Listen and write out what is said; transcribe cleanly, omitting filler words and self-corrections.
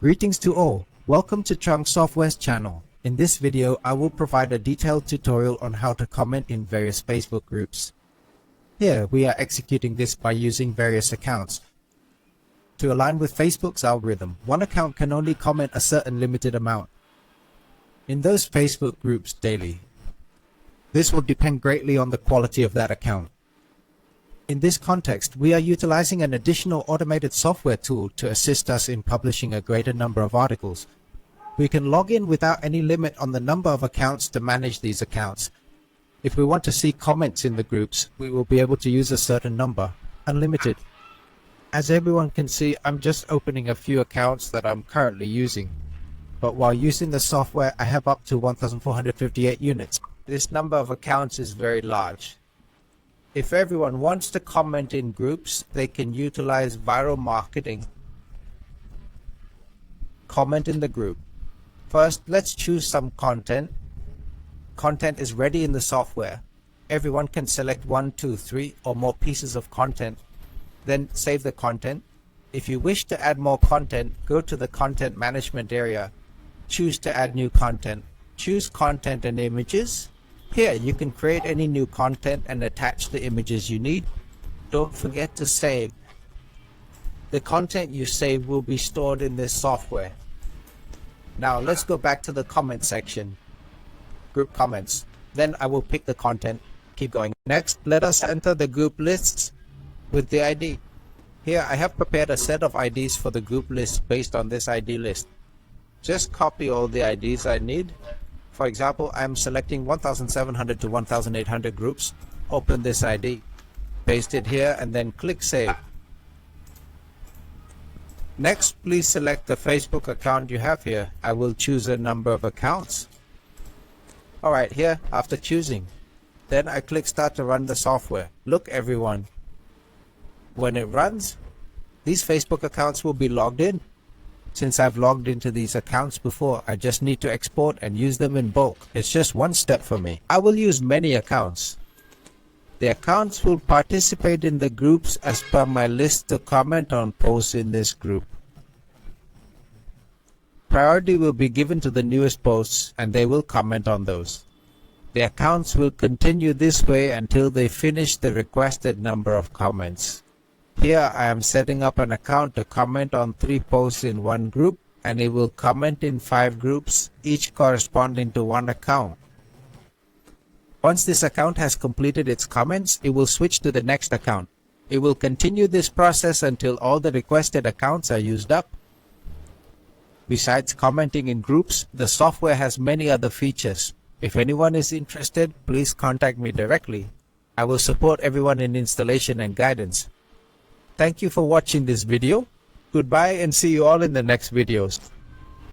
Greetings to all. Welcome to Trung Software's channel. In this video, I will provide a detailed tutorial on how to comment in various Facebook groups. Here, we are executing this by using various accounts. To align with Facebook's algorithm, one account can only comment a certain limited amount in those Facebook groups daily. This will depend greatly on the quality of that account. In this context, we are utilizing an additional automated software tool to assist us in publishing a greater number of articles. We can log in without any limit on the number of accounts to manage these accounts. If we want to see comments in the groups, we will be able to use a certain number, unlimited. As everyone can see, I'm just opening a few accounts that I'm currently using. But while using the software, I have up to 1,458 units. This number of accounts is very large. If everyone wants to comment in groups, they can utilize viral marketing. Comment in the group. First, let's choose some content. Content is ready in the software. Everyone can select 1, 2, 3 or more pieces of content. Then save the content. If you wish to add more content, go to the content management area. Choose to add new content. Choose content and images. Here, you can create any new content and attach the images you need. Don't forget to save. The content you save will be stored in this software. Now, let's go back to the comment section. Group comments. Then I will pick the content. Keep going. Next, let us enter the group lists with the ID. Here, I have prepared a set of IDs for the group list based on this ID list. Just copy all the IDs I need. For example, I am selecting 1,700 to 1,800 groups. Open this ID, paste it here, and then click Save. Next, please select the Facebook account you have here. I will choose a number of accounts. Alright, here, after choosing, then I click Start to run the software. Look everyone, when it runs, these Facebook accounts will be logged in. Since I've logged into these accounts before, I just need to export and use them in bulk. It's just one step for me. I will use many accounts. The accounts will participate in the groups as per my list to comment on posts in this group. Priority will be given to the newest posts and they will comment on those. The accounts will continue this way until they finish the requested number of comments. Here I am setting up an account to comment on 3 posts in one group, and it will comment in 5 groups, each corresponding to one account. Once this account has completed its comments, it will switch to the next account. It will continue this process until all the requested accounts are used up. Besides commenting in groups, the software has many other features. If anyone is interested, please contact me directly. I will support everyone in installation and guidance. Thank you for watching this video. Goodbye and see you all in the next videos.